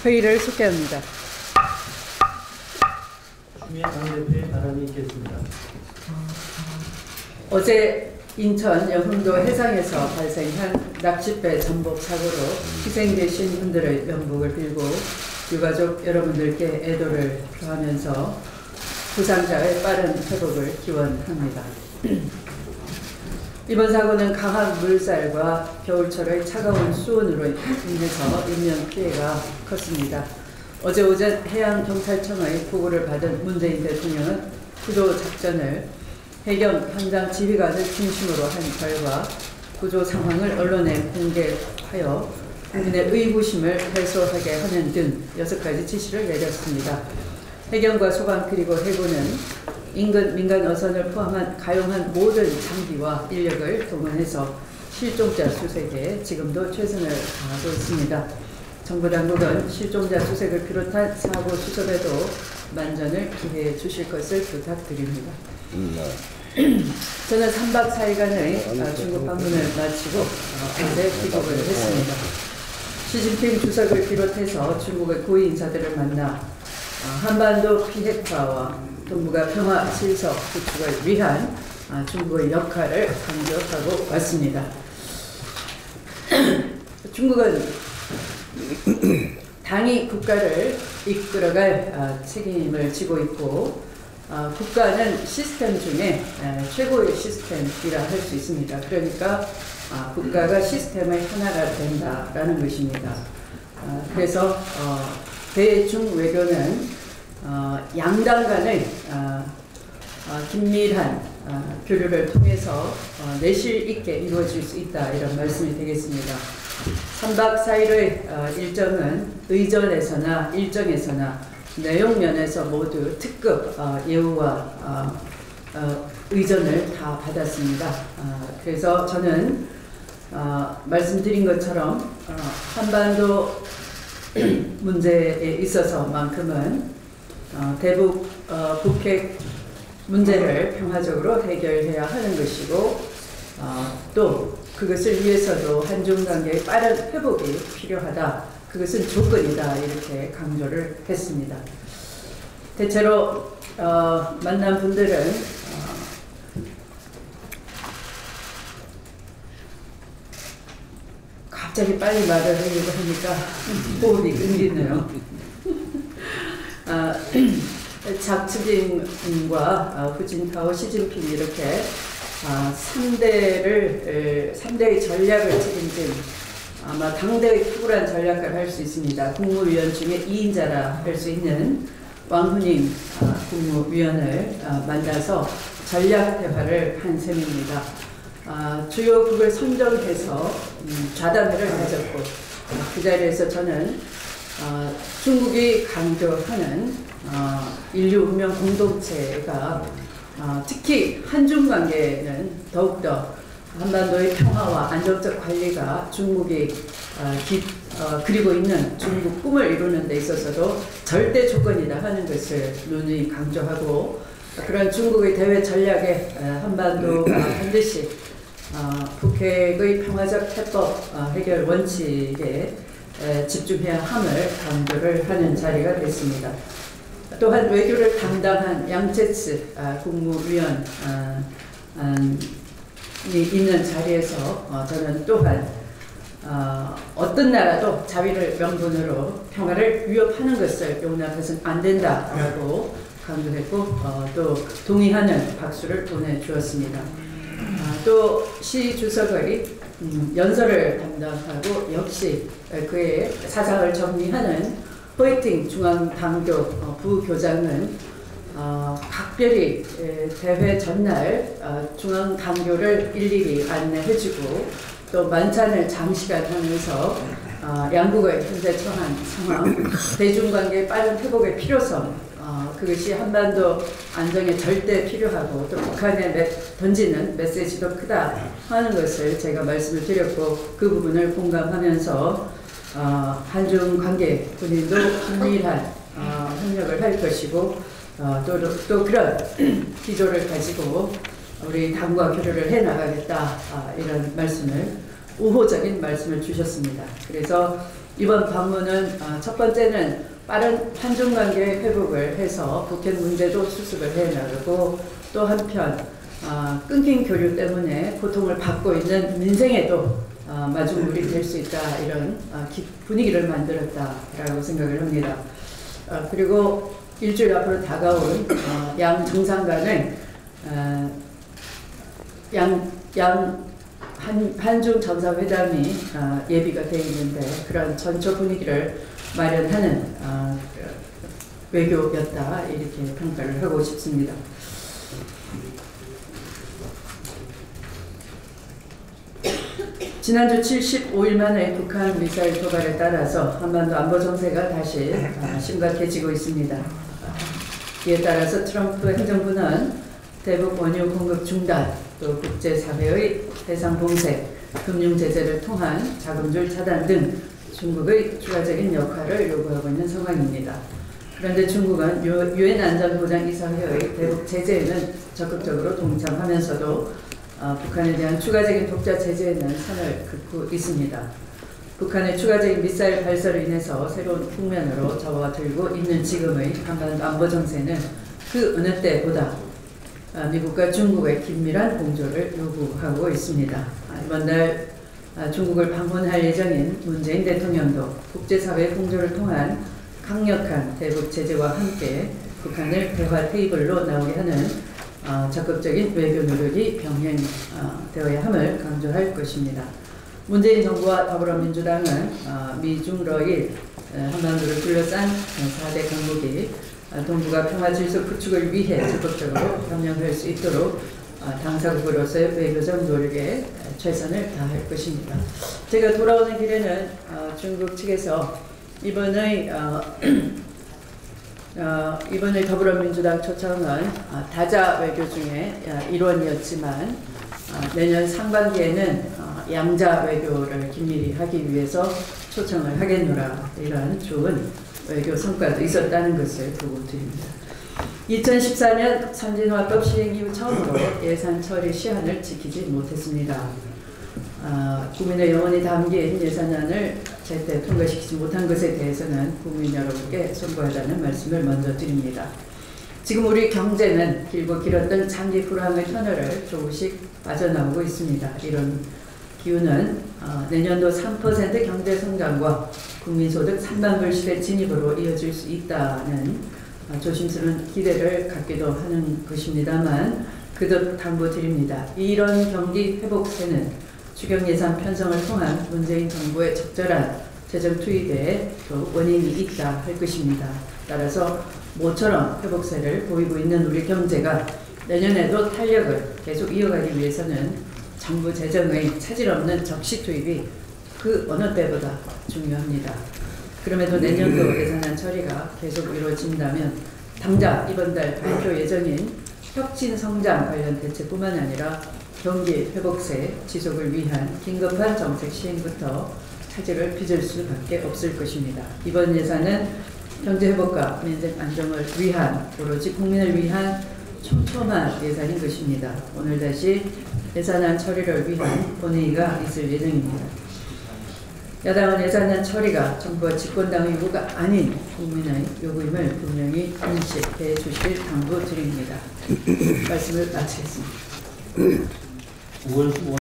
회의를 소개합니다. 추미애 당대표의 발언이 있겠습니다. 어제 인천 영흥도 해상에서 발생한 낚싯배 전복 사고로 희생되신 분들의 명복을 빌고 유가족 여러분들께 애도를 표하면서 부상자의 빠른 회복을 기원합니다. 이번 사고는 강한 물살과 겨울철의 차가운 수온으로 인해서 인명피해가 컸습니다. 어제 오전 해양경찰청의 보고를 받은 문재인 대통령은 구조작전을 해경 현장 지휘관을 중심으로 한 결과 구조 상황을 언론에 공개하여 국민의 의구심을 해소하게 하는 등 6가지 지시를 내렸습니다. 해경과 소방 그리고 해군은 인근 민간 어선을 포함한 가용한 모든 장비와 인력을 동원해서 실종자 수색에 지금도 최선을 다하고 있습니다. 정부 당국은 실종자 수색을 비롯한 사고 수습에도 만전을 기회해 주실 것을 부탁드립니다. 저는 3박 4일간의 중국 방문을 마치고 어제 귀국을 했습니다. 시진핑 주석을 비롯해서 중국의 고위 인사들을 만나 한반도 비핵화와 동북아 평화 질서 구축을 위한 중국의 역할을 강조하고 왔습니다. 중국은 당이 국가를 이끌어갈 책임을 지고 있고 국가는 시스템 중에 최고의 시스템이라 할 수 있습니다. 그러니까 국가가 시스템의 하나가 된다라는 것입니다. 그래서 대중 외교는 양당 간의 긴밀한 교류를 통해서 내실 있게 이루어질 수 있다, 이런 말씀이 되겠습니다. 3박 4일의 일정은 의전에서나 일정에서나 내용 면에서 모두 특급 예우와 의전을 다 받았습니다. 그래서 저는 말씀드린 것처럼 한반도 문제에 있어서만큼은 대북 북핵 문제를 평화적으로 해결해야 하는 것이고 또 그것을 위해서도 한중 관계의 빠른 회복이 필요하다. 그것은 조건이다. 이렇게 강조를 했습니다. 대체로 만난 분들은 갑자기 빨리 말을 하려고 하니까 호흡이 끊기네요. 작츠징과 후진타오, 시진핑 이렇게 3대의 전략을 책임진 아마 당대의 탁월한 전략가를 할 수 있습니다. 국무위원 중에 2인자라 할 수 있는 왕후닝 국무위원을 만나서 전략 대화를 한 셈입니다. 주요국을 선정해서 좌담회를 가졌고 그 자리에서 저는 중국이 강조하는 인류 운명 공동체가 특히 한중 관계는 더욱더 한반도의 평화와 안정적 관리가 중국이 그리고 있는 중국 꿈을 이루는 데 있어서도 절대 조건이다 하는 것을 누누이 강조하고, 그런 중국의 대외 전략에 한반도가 반드시 북핵의 평화적 해법 해결 원칙에 집중해야 함을 강조를 하는 자리가 됐습니다. 또한 외교를 담당한 양제츠 국무위원이 있는 자리에서 저는 또한 어떤 나라도 자위를 명분으로 평화를 위협하는 것을 용납해서는 안 된다라고 강조했고 또 동의하는 박수를 보내주었습니다. 또 시 주석의 연설을 담당하고 역시 그의 사상을 정리하는 호이팅 중앙당교 부교장은 각별히 대회 전날 중앙당교를 일일이 안내해주고 또 만찬을 장시간 하면서 양국의 현재 처한 상황, 대중관계의 빠른 회복의 필요성, 그것이 한반도 안정에 절대 필요하고 또 북한에 던지는 메시지도 크다 하는 것을 제가 말씀을 드렸고, 그 부분을 공감하면서 한중 관계 군인도 긴밀한 협력을 할 것이고 또 그런 기조를 가지고 우리 당과 교류를 해나가겠다, 이런 말씀을, 우호적인 말씀을 주셨습니다. 그래서 이번 방문은 첫 번째는 빠른 한중관계 회복을 해서 북핵 문제도 수습을 해나가고, 또 한편 끊긴 교류 때문에 고통을 받고 있는 민생에도 마중물이 될 수 있다, 이런 분위기를 만들었다라고 생각을 합니다. 그리고 일주일 앞으로 다가온 양 정상 간의 한중 정상회담이 예비가 되어 있는데, 그런 전초 분위기를 마련하는 외교였다, 이렇게 평가를 하고 싶습니다. 지난주 75일 만에 북한 미사일 도발에 따라서 한반도 안보 정세가 다시 심각해지고 있습니다. 이에 따라서 트럼프 행정부는 대북 원유 공급 중단, 또 국제사회의 해상 봉쇄, 금융 제재를 통한 자금줄 차단 등 중국의 추가적인 역할을 요구하고 있는 상황입니다. 그런데 중국은 유엔 안전보장이사회의 대북 제재에는 적극적으로 동참하면서도 북한에 대한 추가적인 독자 제재에는 선을 긋고 있습니다. 북한의 추가적인 미사일 발사로 인해서 새로운 국면으로 접어들고 있는 지금의 한반도 안보 정세는 그 어느 때보다 미국과 중국의 긴밀한 공조를 요구하고 있습니다. 이번 달 중국을 방문할 예정인 문재인 대통령도 국제사회의 공조를 통한 강력한 대북 제재와 함께 북한을 대화 테이블로 나오게 하는 적극적인 외교 노력이 병행되어야 함을 강조할 것입니다. 문재인 정부와 더불어민주당은 미중러일 한반도를 둘러싼 4대 강국이 동북아 평화 질서 구축을 위해 적극적으로 협력할 수 있도록 당사국으로서의 외교적 노력에 최선을 다할 것입니다. 제가 돌아오는 길에는 중국 측에서 이번의 더불어민주당 초청은 다자 외교 중에 일원이었지만 내년 상반기에는 양자 외교를 긴밀히 하기 위해서 초청을 하겠노라, 이러한 좋은 외교 성과도 있었다는 것을 보고 드립니다. 2014년 선진화법 시행 이후 처음으로 예산 처리 시한을 지키지 못했습니다. 국민의 영혼이 담긴 예산안을 제때 통과시키지 못한 것에 대해서는 국민 여러분께 송구하다는 말씀을 먼저 드립니다. 지금 우리 경제는 길고 길었던 장기 불황의 터널을 조금씩 빠져나오고 있습니다. 이런 기후는 내년도 3% 경제 성장과 국민소득 3만 불 시대 진입으로 이어질 수 있다는 조심스러운 기대를 갖기도 하는 것입니다만, 그도 당부드립니다. 이런 경기 회복세는 추경 예산 편성을 통한 문재인 정부의 적절한 재정 투입에 또 원인이 있다 할 것입니다. 따라서 모처럼 회복세를 보이고 있는 우리 경제가 내년에도 탄력을 계속 이어가기 위해서는 정부 재정의 차질 없는 적시 투입이 그 어느 때보다 중요합니다. 그럼에도 내년도 예산안 처리가 계속 이루어진다면 당장 이번 달 발표 예정인 혁신 성장 관련 대책뿐만 아니라 경기 회복세 지속을 위한 긴급한 정책 시행부터 차질을 빚을 수밖에 없을 것입니다. 이번 예산은 경제 회복과 민생 안정을 위한, 오로지 국민을 위한 촘촘한 예산인 것입니다. 오늘 다시 예산안 처리를 위한 본회의가 있을 예정입니다. 야당은 예산안 처리가 정부와 집권당의 요구가 아닌 국민의 요구임을 분명히 인식해 주실 당부드립니다. 말씀을 마치겠습니다. 5월 15일